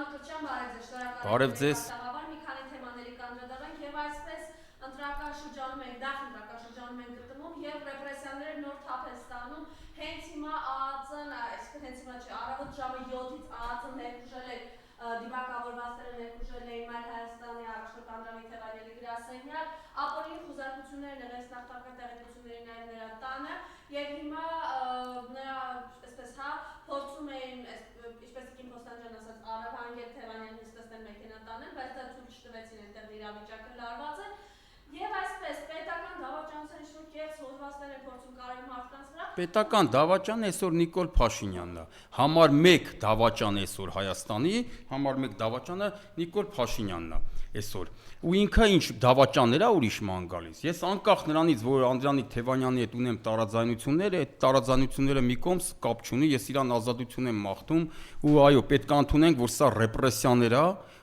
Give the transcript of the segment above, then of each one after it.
Բարև ձեզ։ Մի քանի թեմաների կանդրադառնանք եւ այսպես ընտրական շրջանում ենք, դάχ ընտրական շրջանում ենք գտնվում եւ ռեպրեսիաները նոր թափ են ստանում։ Հենց հիմա ԱԱԾ-ն, այսինքն հենց հիմա չէ, առավոտ ժամը 7-ից ԱԱԾ-ն ներխուժել է դիմակավորվածները ներխուժել էին Մայր Հայաստանի առաջնորդ Անդրանիկ Թևանյանի գրասենյակ, ապօրինի խուզարկություններ եղած նախնական տեղեկությունների նաեւ նրա տանը եւ հիմա նրա այսպես փորձում էին ինչպես Կին Կոստանջյան ասաց Արավանգեր Թևանյանին նստեն մեքենա տանեն, բայց դա ցույց չտվեցին այնտեղ իրավիճակը լարված է։ Եվ այսպես պետական դավաճանության ինչ-որ կեղծ հոդվածներ են փորձում կարել մարդկանց վրա։ Պետական դավաճանը այսօր Նիկոլ Փաշինյանն է։ Համար 1 դավաճան այսօր Հայաստանի, համար 1 դավաճանը Նիկոլ Փաշինյանն է այսօր։ Ու ինքը ինչ դավաճաններ է ուրիշ ման գալիս։ Ես անկախ նրանից, որ Անդրանիկ Թևանյանի հետ ունեմ տարաձայնություններ, այդ տարաձայնությունները մի կողմ կապ չունի, ես իրան ազատություն եմ մաղթում ու այո, պետք է ընդունենք, որ սա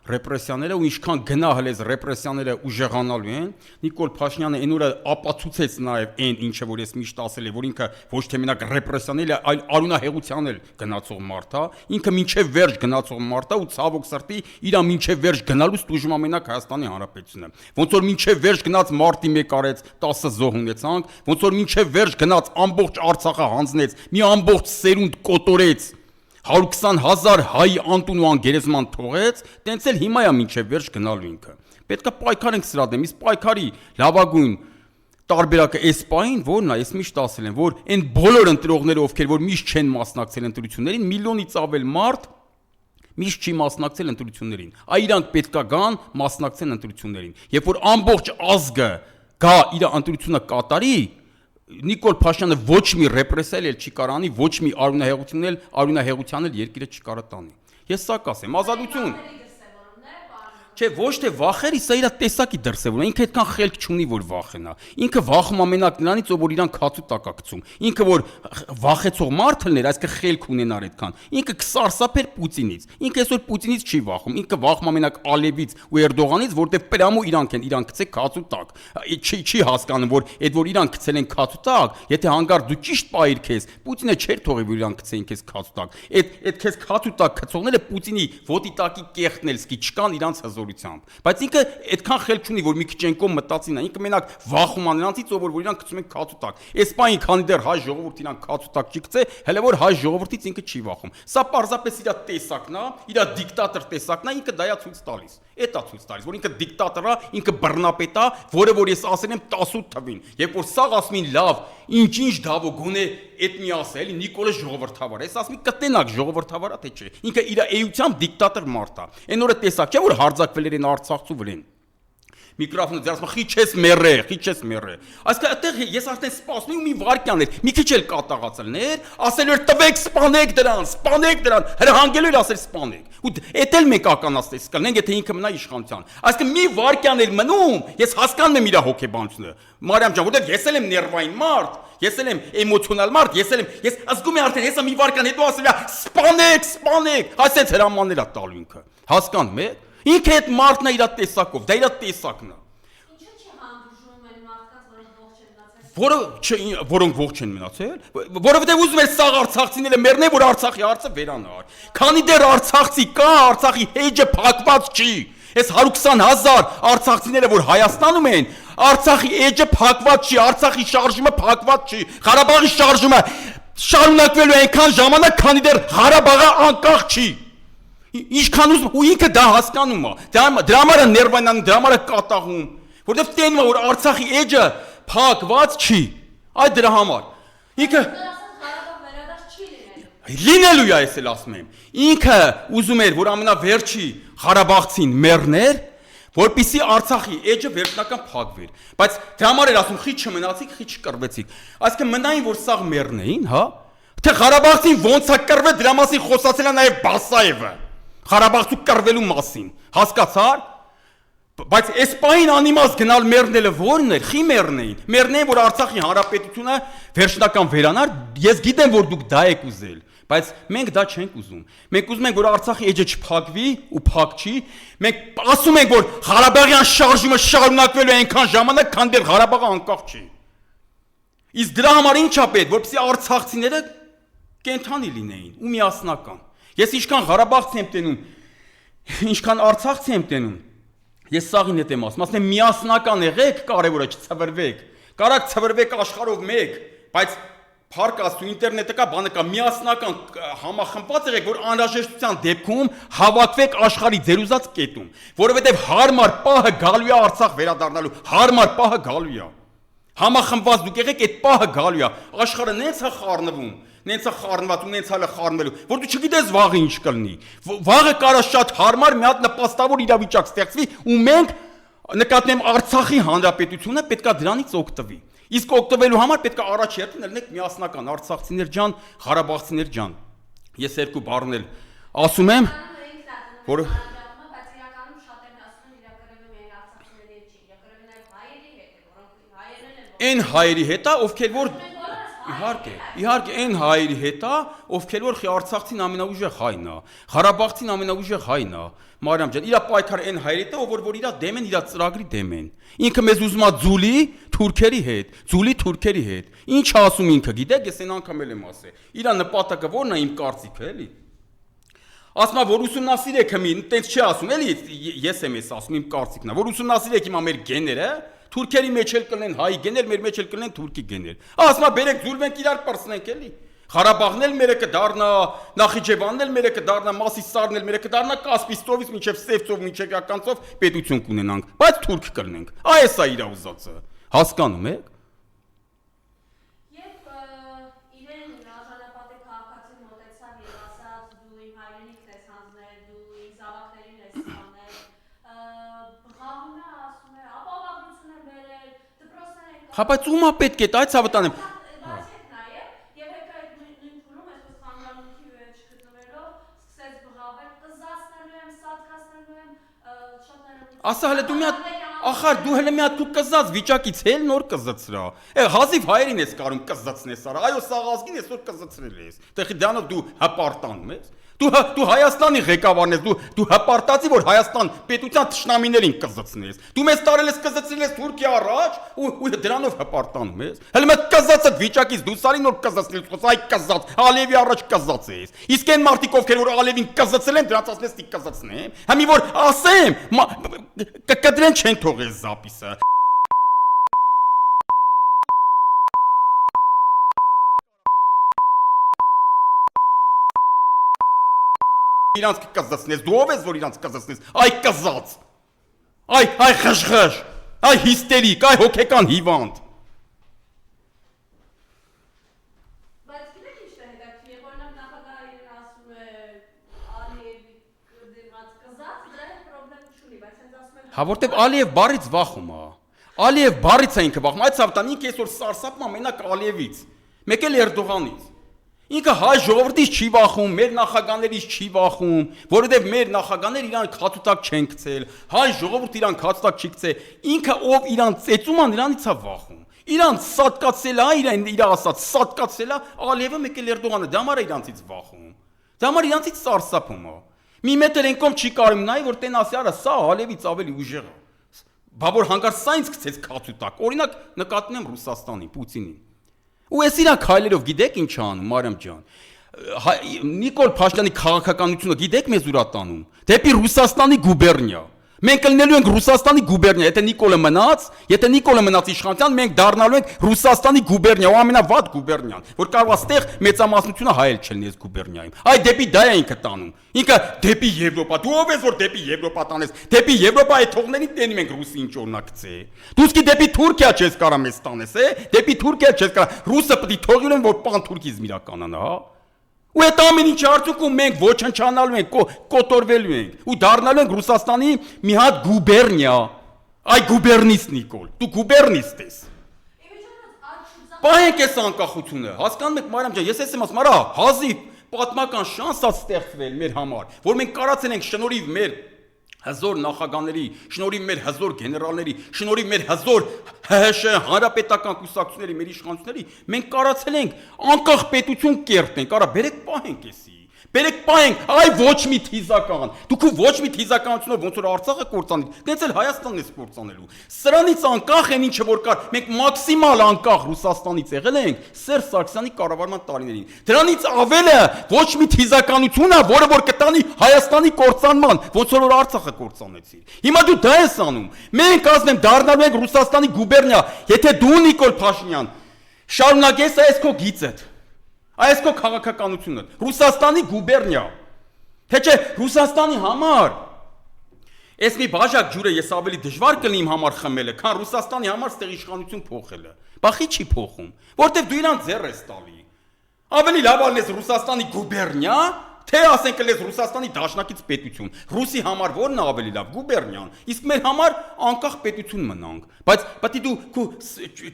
ռեպրեսիաները ու ինչքան գնահլեց ռեպրեսիաները ուժեղանալու են։ Նիկոլ Փաշինյանը այն օրը ապացուցեց նաև այն ինչը որ ես միշտ ասել եմ, որ ինքը ոչ թե մենակ ռեպրեսիանել է, այլ արունահեղության էլ գնացող մարդ է, ինքը մինչև վերջ գնացող մարդ է ու ցավոք սրտի իր մինչև վերջ գնալուց դժում ամենակ Հայաստանի Հանրապետությունը։ Ոնց որ մինչև վերջ գնաց մարտի 1 արեց 10 զոհ ունեցանք, ոնց որ մինչև վերջ գնաց ամբողջ Արցախը հանձնեց, մի ամբողջ սերունդ կոտորեց 120,000 հայ անտուն ու անգերեզման թողեց, տենց էլ հիմա է մինչև վերջ գնալու ինքը։ Պետք է պայքարենք սրա դեմ, իսկ պայքարի լավագույն տարբերակը այս պահին որն է, ես միշտ ասել եմ, որ այն բոլոր ընտրողները, ովքեր որ միշտ չեն մասնակցել ընտրություններին, միլիոնից ավել մարդ միշտ չի մասնակցել ընտրություններին։ Այ իրանք պետք է գան մասնակցեն ընտրություններին։ Երբ որ ամբողջ ազգը գա իր ընտրությունը կատարի, Նիկոլ Փաշինյանը ոչ մի ռեպրեսիա էլ չի կարանի, ոչ մի արունահեղության էլ երկիրը չի կարա տանի։ Ես սա կասեմ, ազատություն։ Չէ, ոչ թե վախերի, սա իր տեսակի դրսևորում է, ինքը այդքան խելք չունի, որ վախենա։ Ինքը վախում ամենակ նրանից, ով որ իրան քացու տակ է գցում։ Ինքը որ վախեցող մարդ լներ, այսինքն խելք ունենար այդքան։ Ինքը կսարսափեր Պուտինից։ Ինքը այսօր Պուտինից չի վախում, ինքը վախում ամենակ Ալիևից ու Էրդողանից, որտեղ պրամու իրանք են, իրան գցե քացու տակ։ Չի հասկանում, որ այդ որ իրան գցել են քացու տակ, եթե հանգարտ դու ճիշտ պայիր քեզ, Պուտինը չէր թողի, որ իրան գցեին քեզ քացու տակ։ Այդ քեզ քացու տակ գցողները Պուտինի ոտի տակի կեղտն էլ սկի չկան իրանց Բայց ինքը այդքան խելք չունի, որ մի քիչ են կողմ մտածին է, ինքը մենակ վախում է նրանցից, որ իրան գցում են քացու տակ։ Այս պահին քանի դեռ հայ ժողովուրդը իրան քացու տակ չի գցե, հələ որ հայ ժողովրդից ինքը չի վախում։ Սա պարզապես իր տեսակն է, իր դիկտատոր տեսակն է, ինքը դա է ցույց տալիս։ Էդ է ցույց տալիս, որ ինքը դիկտատոր է, ինքը բռնապետ է, որը որ ես ասել եմ 18 թվին, երբ որ սաղ ասում են լավ, ինչ դավո գոնե այդ մի ասել, էլի Նիկոլը ժողովրդավար է, ես ասում եմ կտենակ ժողովրդավար է թե չէ։ Ինքը իր էությամբ դիկտատոր մարդ է։ Այն օրը տեսակ չէ որ հարձակվել են Արցախցու վրան։ Միկրոֆոնը ձեռս մա խի չես մեռե։ Այսինքն այդտեղ ես արդեն սպասում եմ մի վարքյան էր, մի քիչ էլ կատաղացելներ, ասել էր տվեք սպանեք դրան, հրահանգելու էր ասել սպանեք։ Ու էդ էլ մեկ ականացնես կլինենք, եթե ինքը մնա իշխանության։ Այսինքն մի վարքյան էր մնում, ես հասկանում եմ իր հոգեբանությունը։ Մարիամ ջան, որտեղ ես էլ եմ ներվային մարդ, ես էլ եմ էմոցիոնալ մարդ, ես զգում եմ արդեն, հեսա մի վարքյան հետո ասել է սպանեք, այսպես հրամաններ է տալու ինքը։ Հասկանում եք։ Ինքը այդ մարդն է իր տեսակով, դա իր տեսակն է։ Ինչու՞ չի հանդուրժում են մարդկանց, որոնք ողջ են մնացել։ Որովհետև ուզում են սաղ արցախցիները մեռնեն, որ Արցախի հարցը վերանար։ Քանի դեռ Արցախցի կա, Արցախի էջը փակված չի։ Այս 120,000 արցախցիները, որ Հայաստանում են, Արցախի էջը փակված չի, Արցախի շարժումը փակված չի, Ղարաբաղի շարժումը շարունակվելու է այնքան ժամանակ, քանի դեռ Ղարաբաղը անկախ չի։ Ինչքան ուզում ու ինքը դա հասկանում է։ Դրա համար է ներվայնանում, դրա համար է կատաղում, որովհետև տենում է որ Արցախի էջը փակված չի։ Այդ դրա համար։ Ինքը լինելու է, ես էլ ասում եմ։ Ինքը ուզում էր որ ամենավերջի Ղարաբաղցին մեռներ, որպեսզի Արցախի էջը վերջնական փակվեր։ Բայց դրա համար էր ասում՝ խի չմնացիք, խի չկռվեցիք։ Այսինքն մնային որ սաղ մեռնեին, հա։ Թե Ղարաբաղցին ոնց է կռվել, դրա մասին խոսացել է նաև Բասաևը։ Ղարաբաղցու կռվելու մասին, հասկացար։ Բայց այս պահին անիմաստ գնալ մեռնելը ո՞րն էր, խի մեռնեին, որ Արցախի հանրապետությունը վերջնական վերանար, ես գիտեմ, որ դուք դա եք ուզել, բայց մենք դա չենք ուզում։ Մենք ուզում ենք, որ Արցախի էջը չփակվի ու փակ չի։ Մենք ասում ենք, որ Ղարաբաղյան շարժումը շարունակվելու է այնքան ժամանակ, քան դեռ Ղարաբաղը անկախ չի։ Իսկ դրա համար ի՞նչ է պետք, որպեսզի արցախցիները կենթանի լինեին ու միասնական։ Ես ինչքան Ղարաբաղցի եմ տենում, Ինչքան Արցախցի եմ տենում, ես սաղին հետ եմ ասում, ասում եմ միասնական եղեք, կարևորը չցվրվեք, կարաք ցվրվեք աշխարհով մեկ, բայց Փարկաստու ինտերնետը կա, բանը կա, միասնական համախմբված եղեք, որ անհրաժեշտության դեպքում հավաքվեք աշխարհի ձեր ուզած կետում, որովհետև հարմար պահը գալու է Արցախ վերադառնալու, հարմար պահը գալու է։ Համախմբված դուք եղեք, այդ պահը գալու է։ Աշխարհը նենց է խառնվում, նենց է խառնված ու նենց է խառնվելու, որ դու չգիտես վաղը ինչ կլինի։ Վաղը կարա շատ հարմար մի հատ նպաստավոր իրավիճակ ստեղծվի ու մենք նկատենք Արցախի հանրապետությունը պետքա դրանից օգտվի։ Իսկ օգտվելու համար պետքա առաջերտին լինեք միասնական արցախցիներ ջան, ղարաբաղցիներ ջան։ Ես երկու բառներ ասում եմ, որ այն հայերի հետ է, ովքեր որ իհարկե այն հայերի հետ է, ովքեր որ Արցախցին ամենաուժեղ հայն է, Ղարաբաղցին ամենաուժեղ հայն է, Մարիամ ջան, իր պայքար այն հայերի հետ է, որ իր դեմ են, իր ծրագրի դեմ են։ Ինքը մեզ ուզում է ձուլի թուրքերի հետ։ Ինչ ասում ինքը, գիտեք, ես այն անգամ եմ ասել։ Իր նպատակը ո՞րն է իմ կարծիքը, էլի։ Ասում է, որ ուսումնասիրեք հիմի, տենց չի ասում, էլի, ես եմ ասում իմ կարծիքն է, որ ուսումնասիրեք հիմա մեր գեները, թուրքերի մեջ էլ կլինեն հայ գեներ, մեր մեջ էլ կլինեն թուրքի գեներ։ Ասում է, բերեք ձուլվենք իրար պրծնենք, էլի։ Ղարաբաղն էլ մերը կդառնա, Նախիջևանն էլ մերը կդառնա, Մասիսարն էլ մերը կդառնա, Կասպիստովից մինչև Սևծով, մինչև Ականցով պետություն կունենանք, բայց թուրք կլինենք։ Այս է իր ուզածը։ Հասկանում եք։ Հա բայց ումա պետք է այդ հավատանեմ։ Ասա հələ դու մի հատ ախար դու հələ մի հատ դու կզած վիճակից էլ նոր կզծրա։ Հազիվ հայերին ես կարում կզծնես արա։ Այո սաղազգին ես որ կզծրել ես։ Տեխի դրանով դու հպարտանում ես։ Դու Հայաստանի ղեկավարն ես, դու հպարտացի որ Հայաստան պետության թշնամիներին կզծնես։ Դու մեզ տարել ես կզծրել ես Թուրքիա առաջ ու դրանով հպարտանում ես։ Հələ մեկ կզածդ վիճակից դու սարի նոր կզծնել խոս այ կզած Ալիևի առաջ կզած ես։ Իսկ այն մարդիկ ովքեր որ Ալիևին կզծել են դրանց ասես դի կզծնեմ։ Համի որ ասեմ կկտրեն չեն թողես զապիսը։ Իրանց կզծնես, դու ով ես որ իրանց կզծնես, այ կզած, այ խժխժ, այ հիստերիկ, այ հոգեկան հիվանդ։ Բայց գիտեք ինչ է հետաքրքիր, օրինակ նախագահը իրեն ասում է Ալիևի դիմաց կզած, դրա հետ պրոբլեմ չունի, բայց հենց ասում են Հա որտեվ Ալիև բառից վախում է, Ալիև բառից է ինքը վախում, այդ սավտան ինքը այսօր սարսափում է մենակ Ալիևից, մեկ էլ Էրդողանից։ Ինքը հայ ժողովրդից չի վախում, մեր նախագաներից չի վախում, որովհետև մեր նախագաները իրան քաթուտակ չեն գցել, հայ ժողովուրդը իրան քաթուտակ չի գցել, ինքը ով իրան ծեծում է նրանից է վախում։ Իրան սատկացել է, իր ասած սատկացել է, Ալիևը մեկ էլ Էրդողանը, դա համար է իրանցից վախում։ Դա համար իրանցից սարսափում է։ Մի մետր ենկոմ չի կարում նայ, որ տեն ասի, արա սա Ալիևից ավելի ուժեղ է։ Բա որ հանկարծ սա ինձ գցեց քաթուտակ։ Օրինակ նկատում եմ Ռուսաստանի, Պուտինին։ Ու ես իրա քայլերով գիտեք ինչ անում, Մարիամ ջան։ Նիկոլ Փաշինյանի քաղաքականությունը գիտեք մեզ ուր տանում։ Դեպի Ռուսաստանի գուբերնիա։ Մենք կլինելու ենք Ռուսաստանի գուբերնիա, եթե Նիկոլը մնաց իշխանության, մենք դառնալու ենք Ռուսաստանի գուբերնիա, ու ամենավատ գուբերնիան, որ կարող է ստեղ մեծամասնությունը հայել չլինի գուբերնիայում։ Այ դեպի դա է ինքը տանում։ Ինքը դեպի Եվրոպա։ Դու ով ես որ դեպի Եվրոպա տանես։ Դեպի Եվրոպա այդ թողներին տենում ենք ռուսի ինչ օրնակցե։ Դու սկի դեպի Թուրքիա չես կարա մեզ տանես, դեպի Թուրքիա չես կարա։ Ռուսը պետք է թողնեն որ պանթուրքիզմ իրականանա, հա։ Ու այդ ամեն ինչ արդյունքում մենք ոչնչանալու ենք, կոտորվելու ենք ու դառնալու ենք Ռուսաստանի մի հատ գուբերնիա։ Այ գուբերնիստ Նիկոլ, դու գուբերնիստ ես։ Պահենք այս անկախությունը, հասկանում եք Մարիամ ջան, ես եմ ասում, արա, հազիվ պատմական շանս է ստեղծվել մեր համար, որ մենք կարացել ենք շնորհիվ մեր հզոր նախագաների, շնորհիվ մեր հզոր գեներալների, շնորհիվ մեր հզոր ՀՀՇ հանրապետական կուսակցությունների, մեր իշխանությունների, մենք կարացել ենք անկախ պետություն կերտենք, արա բերեք պահենք էսի։ Բերեք պայենք, այ ոչ մի թիզական։ Դուք ոչ մի թիզականությունով ոնց որ Արցախը կործանի, դենց էլ Հայաստանն է կործանելու։ Սրանից անկախ են ինչը որ կար, մենք մաքսիմալ անկախ Ռուսաստանից եղել ենք Սերժ Սարգսյանի կառավարման տարիներին։ Դրանից ավելը ոչ մի թիզականություն է, որը որ կտանի Հայաստանի կործանման, ոնց որ Արցախը կործանեցիր։ Հիմա դու դա ես անում։ Մենք ասեմ դառնալու ենք Ռուսաստանի գուբերնիա, եթե դու Նիկոլ Փաշինյան շարունակես այս քո գիծդ։ Այս քո քաղաքականությունը Ռուսաստանի գուբերնիա թե չէ Ռուսաստանի համար այս մի բաժակ ջուրը ես ավելի դժվար կլինի իմ համար խմելը քան Ռուսաստանի համար ստեղ իշխանություն փոխելը բախի չի փոխում որտեվ դու իրան ձեռ ես տալի ավելի լավ ալնես Ռուսաստանի գուբերնիա թե ասենք լես Ռուսաստանի դաշնակից պետություն Ռուսի համար որն է ավելի լավ գուբերնիան իսկ մեր համար անկախ պետություն մնանք բայց պետք է դու քո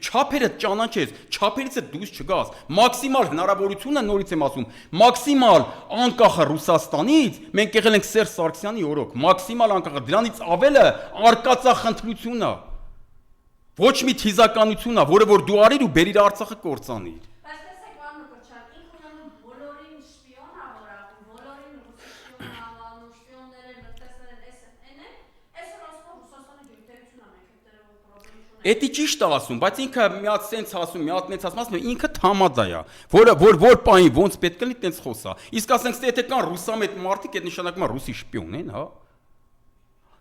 չափերը ճանաչես չափերից դուրս չգաս մաքսիմալ հնարավորությունը նորից եմ ասում մաքսիմալ անկախը Ռուսաստանից մենք եղել ենք Սերժ Սարգսյանի օրոք մաքսիմալ անկախը դրանից ավելը արկածախնդրություն է ոչ մի թիզականություն է որը որ դու արիր ու բերիր Արցախը կործանիր Էդի ճիշտ է ասում, բայց ինքը մի հատ սենց ասում, մի հատ նենց ասում, ինքը թամադա է, որ պահին ոնց պետք է լինի, տենց խոսա։ Իսկ ասենք, եթե կան ռուսամետ մարդիկ, այդ նշանակում է ռուսի շպիոն են, հա։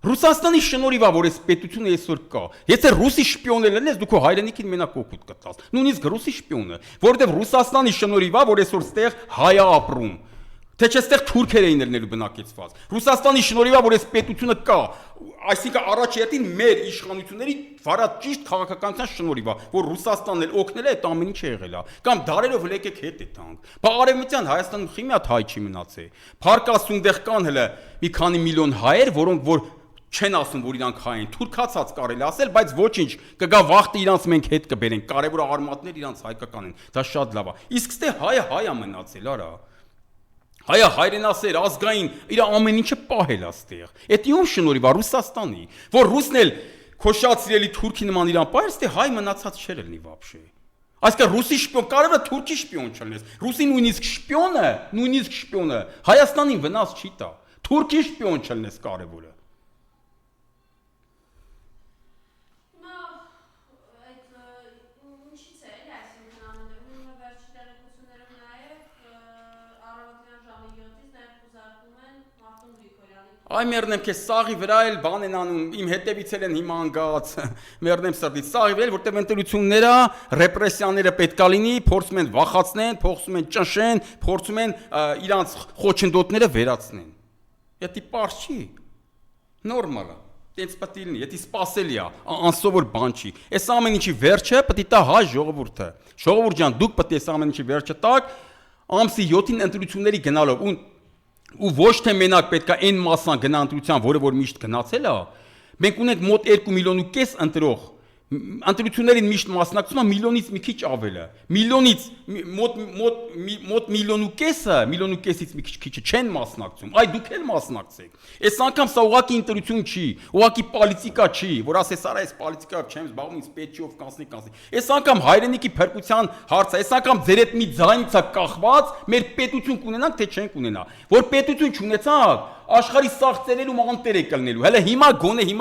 Ռուսաստանի շնորհիվ է, որ այս պետությունը այսօր կա։ Եթե ռուսի շպիոն լինես, դու քո հայրենիքին մենակ օգուտ կտաս։ Նույնիսկ ռուսի շպիոնը, որովհետև Ռուսաստանի շնորհիվ է, որ այսօր ստեղ հայ է ապրում։ Թե չէ ստեղ թուրքեր էին ելնելու բնակեցված։ Ռուսաստանի շնորհիվ է, որ այս պետությունը կա, այսինքն առաջերտին մեր իշխանությունների վարած ճիշտ քաղաքականության շնորհիվ է, որ Ռուսաստանն էլ օգնել է այդ ամեն ինչը եղել է։ Կամ դարերով եկեք հետ է տանք։ Բա արևմտյան Հայաստանում խի մի հատ հայ չի մնացել։ Փարկասունդեղ կան հələ մի քանի միլիոն հայեր, որոնք որ չեն ասում, որ իրանք հայ են, թուրքացած կարելի ասել, բայց ոչինչ, կգա վախտը իրանց մենք հետ կբերենք, կարևոր արմատներ իրանց հայկական են։ Դա շատ լավ է։ Իսկ ստե հայը մնացել, արա։ Հայը հայրենասեր ազգային իր ամեն ինչը պահել աստեղ։ Էդ ում շնորհիվ է Ռուսաստանի, որ ռուսն էլ քո շատ սիրելի թուրքի նման իրան պահել, ստե հայ մնացած չէր լինի вообще։ Այսինքն ռուսի շպիոն, կարևորը թուրքի շպիոն չլինես։ Ռուսի նույնիսկ շպիոնը Հայաստանին վնաս չի տա։ Թուրքի շպիոն չլինես կարևորը։ Այ մերնեմ քեզ սաղի վրա էլ բան են անում, իմ հետևից են հիմա անգած, մերնեմ սրտից, սաղի վրա էլ, որտեղ ընտրությունները, ռեպրեսիաները պետքա լինի, փորձում են վախացնեն, փորձում են ճնշեն, փորձում են իրանց խոչընդոտները վերացնեն։ Դա պարզ չի, նորմալ է, տենց պետք է լինի, դա սպասելի է, անսովոր բան չի։ Այս ամեն ինչի վերջը պետք է տա հայ ժողովուրդը։ Ժողովուրդ ջան, դուք պետք է այս ամեն ինչի վերջը տաք, ամսի 7-ին ընտրությունների գնալով ու ոչ թե մենակ պետքա այն մասան գնա ընտրության, որը որ միշտ գնացել է, մենք ունենք մոտ 2,5 միլիոն ընտրող, ընտրություններին միշտ մասնակցում է միլիոնից մի քիչ ավելը, միլիոնից մոտ միլիոն ու կեսից մի քիչ չեն մասնակցում, այ դուք էլ մասնակցեք, այս անգամ սա ուղղակի ընտրություն չի, ուղղակի պոլիտիկա չի, որ ասես արա այս պոլիտիկայով չեմ զբաղվում, ինձ պետք չի ով կանցնի, այս անգամ հայրենիքի փրկության հարցը, այս անգամ ձեր այդ մի ձայնից է կախված, մեր պետություն կունենանք, թե չենք ունենա, որ պետություն չունեցանք, աշխարհի սաղ ծերերում անտեր է կլնելու, հələ հիմա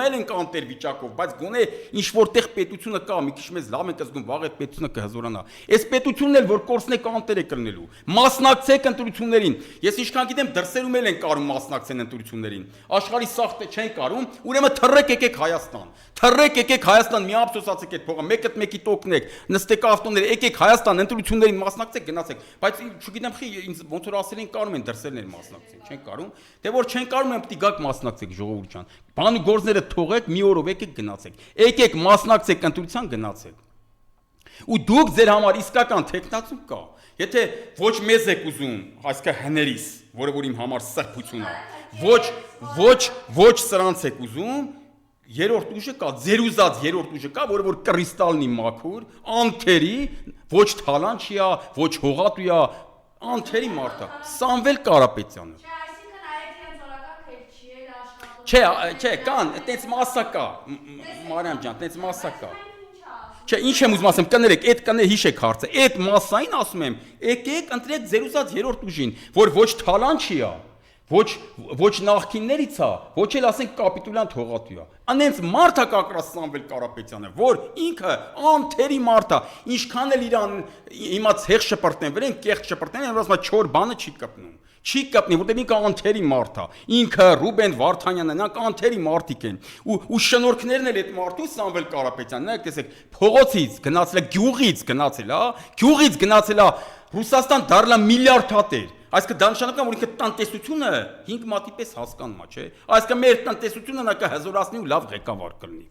էլ ենք անտեր վիճակով, բայց գոնե ինչ որտեղ պետությունը կա, մի քիչ մեզ լավ ենք զգում, վաղ այդ պետությունը կհզորանա։ Այս պետությունն էլ որ կորցնեք անտեր է կլնելու։ Մասնակցեք ընտրություններին։ Ես ինչքան գիտեմ դրսերում էլ են կարում մասնակցեն ընտրություններին։ Աշխարհի սաղ չեն կարում, ուրեմն թռեք եկեք Հայաստան։ Թռեք եկեք Հայաստան, մի ափսոսացեք այդ փողը, մեկի տոկնեք, նստեք ավտոներ, եկեք Հայաստան ընտրություններին մասնակցեք, գնացեք, բայց չգիտեմ խի ինձ ոնց որ ասել են կարում են դրսերներ մասնակցեն, չեն կարում, դե որ չեն կարում են պետք է գաք մասնակցեք ժողովուրդ ջան։ Բան ու գործները թողեք, մի օրով եկեք գնացեք։ Եկեք մասնակցեք ընտրության գնացեք։ Ու դուք ձեր համար իսկական տեխնացում կա։ Եթե ոչ մեզ եք ուզում, այսինքն հներիս, որը որ իմ համար սրբություն է, ոչ սրանց եք ուզում, երրորդ ուժը կա, ձեր ուզած երրորդ ուժը կա, որը որ կրիստալնի մաքուր, անթերի, ոչ թալանչի է, ոչ հողատու է, անթերի մարդ է, Սամվել Կարապետյանը։ Չէ, կան, այդպես մասա կա, Մարիամ ջան, այդպես մասա կա։ Չէ, ինչ եմ ուզում ասեմ, կներեք, այդ կներ հիշեք հարցը, այդ մասային ասում եմ, եկեք ընտրեք ձեր ուզած երրորդ ուժին, որ ոչ Թալանչի է, ոչ նախքիններից է, ոչ էլ ասենք կապիտուլյան Թողատու է։ Անենց մարդ է կակրած Սամվել Կարապետյանը, որ ինքը անթերի մարդ է, ինչքան էլ իրան հիմա ցեղ շպրտեն, վրեն կեղծ շպրտեն, ասում է 4 բանը չի կպնում։ Չի կպնի, որտեղ ինքը անթերի մարդ է։ Ինքը Ռուբեն Վարդանյանն է, նրանք անթերի մարդիկ են։ Ու շնորհքներն էլ այդ մարդու Սամվել Կարապետյանն է, տեսեք, փողոցից գնացել է, գյուղից գնացել է, գյուղից գնացել է Ռուսաստան դառնա միլիարդատեր։ Այսինքն դա նշանակում է, որ ինքը տնտեսությունը 5 մատի պես հասկանում է, չէ՞։ Այսինքն մեր տնտեսությունը նա կհզորացնի ու լավ ղեկավար կլինի։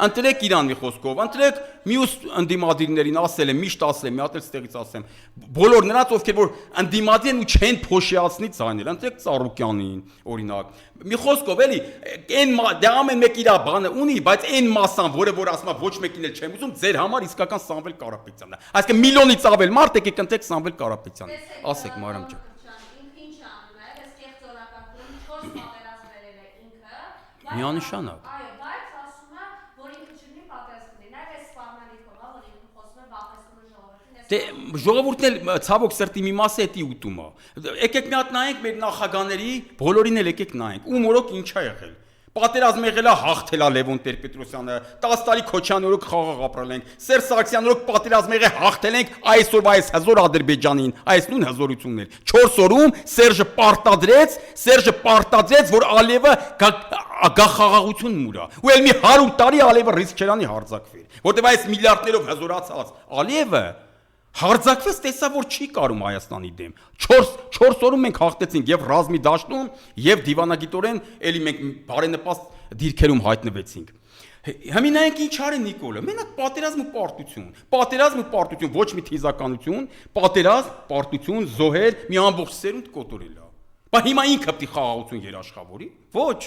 Ընտրեք իրան մի խոսքով, ընտրեք մյուս ընդդիմադիրներին, ասել եմ, միշտ ասել եմ, մի հատ էլ ստեղից ասեմ, բոլոր նրանց, ովքեր որ ընդդիմադիր են ու չեն փոշիացնի ցանել, ընտրեք Ծառուկյանին, օրինակ։ Մի խոսքով էլի, այն դա ամեն մեկ իր բանը ունի, բայց այն մասան, որ ասում է ոչ մեկին էլ չեմ ուզում, ձեր համար իսկական Սամվել Կարապետյանն է։ Այսինքն միլիոնից ավել մարդ եկեք ընտրեք Սամվել Կարապետյանին։ Ասեք, Մարիամ ջան։ Միանշանակ։ Այո, բայց ասում է, որ ինքը չունի պատասխան ունի, նաև այս սպառնալիքով, որ ինքը խոսում է բախեցնում ժողովրդին։ Դե ժողովուրդն էլ ցավոք սրտի մի մասը էտի ուտում է։ Եկեք մի հատ նայենք մեր նախագաների, բոլորին էլ եկեք նայենք։ Ու մորոք ինչ է եղել։ Պատերազմ եղել է, հաղթել է Լևոն Տեր-Պետրոսյանը, 10 տարի Քոչարյանի օրոք խաղաղ ապրել ենք, Սերժ Սարգսյանի օրոք պատերազմ եղել, հաղթել ենք, այսօրվա այս հզոր Ադրբեջանին, այս նույն հզորություններ։ 4 օրում Սերժը պարտադրեց, որ Ալիևը գա խաղաղություն մուրա։ Ու էլ մի 100 տարի Ալիևը ռիսկ չերանի հարձակվեր, որտեղ այս միլիարդներով հզորացած Ալիևը հարձակվեց, տեսա որ չի կարում Հայաստանի դեմ։ 4 օրում մենք հաղթեցինք եւ ռազմի դաշտում եւ դիվանագիտորեն էլի մենք բարենպաստ դիրքերում հայտնվեցինք։ Հիմա նայենք ինչ արի Նիկոլը։ Մենակ պատերազմ ու պարտություն, ոչ մի թիզականություն, պատերազմ, պարտություն, զոհեր, մի ամբողջ սերունդ կոտորել է։ Բայց հիմա ինքը պիտի խաղաղություն երաշխավորի։ Ոչ։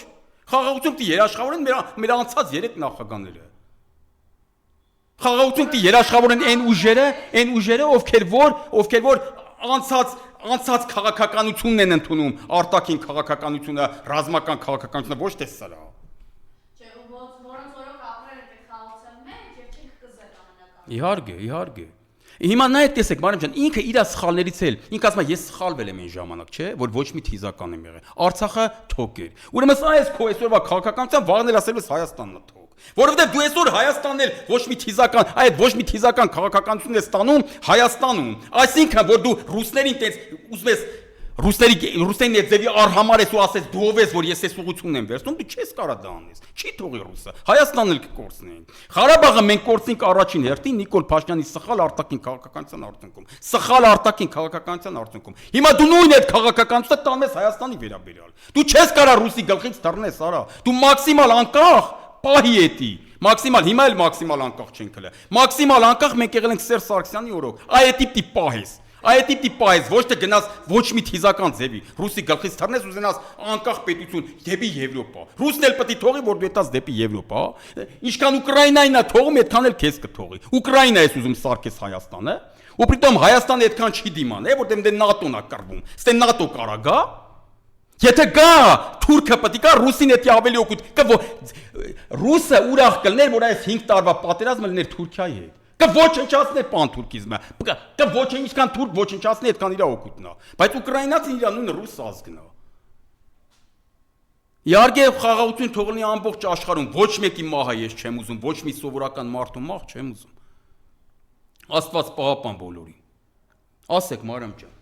Խաղաղություն պիտի երաշխավորեն մեր անցած 3 նախագաները։ Խաղաղություն պիտի երաշխավորեն այն ուժերը, ովքեր որ անցած քաղաքականությունն են ընդունում, արտաքին քաղաքականությունը, ռազմական քաղաքականությունը, ոչ թե սրա։ Չէ, ու որոնց օրոք ապրել եք խաղացան մեջ եւ չենք կզել ամենակարևորը։ Իհարկե։ Հիմա նայեք տեսեք, Մարիամ ջան, ինքը իր սխալներից էլ, ինքը ասում է ես սխալվել եմ այն ժամանակ, չէ, որ ոչ մի թիզական եմ եղել։ Արցախը թոք էր։ Ուրեմն այս քո այսօրվա քաղաքականության վաղն էլ ասել ես Հայաստանն է թոք։ Որովհետև դու այսօր Հայաստանն էլ ոչ մի թիզական քաղաքականություն ես ստանում Հայաստանում։ Այսինքն որ դու ռուսներին տես ուզում ես ռուսերին ձևի արհամար ես ու ասես դու ով ես որ ես այս ուղղությունն եմ վերցնում, դու չես կարա դա անես։ Չի թողի ռուսը։ Հայաստանն էլ կկորցնեն։ Ղարաբաղը մենք կորցնենք առաջին հերթին Նիկոլ Փաշինյանի սխալ արտաքին քաղաքականության արդյունքում։ Սխալ արտաքին քաղաքականության արդյունքում։ Հիմա դու նույն այդ քաղաքականությունը տանում ես Հայաստանի վերաբերյալ։ Դու չես կարա ռուսի գլխից թռնես, արա։ Դու մաքսիմալ անկախ պահի էտի։ Մաքսիմալ հիմա էլ մաքսիմալ անկախ չենք հլը։ Մաքսիմալ անկախ մենք եղել ենք Սերժ Սարգսյանի օրոք։ Այդ տիպի պահես։ Այդ տիպի պահես, ոչ թե գնաս ոչ մի թիզական ձևի, ռուսի գլխից թռնես ու զենաս անկախ պետություն դեպի Եվրոպա։ Ռուսն էլ պետք է թողի, որ դու ետաս դեպի Եվրոպա, ինչքան Ուկրաինային է թողում, այդքան էլ քեզ կթողի։ Ուկրաինա ես ուզում սարքես Հայաստանը, ու պրիտոմ Հայաստանը այդքան չի դիման, որտեղ դե ՆԱՏՕ-ն է կռվում։ Ստե ՆԱՏՕ կարա գա։ Եթե գա, թուրքը պետք է գա, ռուսին էտի ավելի օգուտ։ Ռուսը ուրախ կլներ, որ այս 5 տարվա պատերազմը լիներ Թուրքիայի հետ։ Կոչնչացներ պանթուրքիզմը, կոչնչան թուրք ոչնչացներ, այդքան իր օգուտն է, բայց ուկրաինացին իր նույն ռուս ազգն է։ Իհարկե խաղաղություն թողնի ամբողջ աշխարհում, ոչ մեկի մահը ես չեմ ուզում, ոչ մի սովորական մարդու մահ չեմ ուզում։ Աստված պահապան բոլորին։ Ասեք, Մարիամ ջան։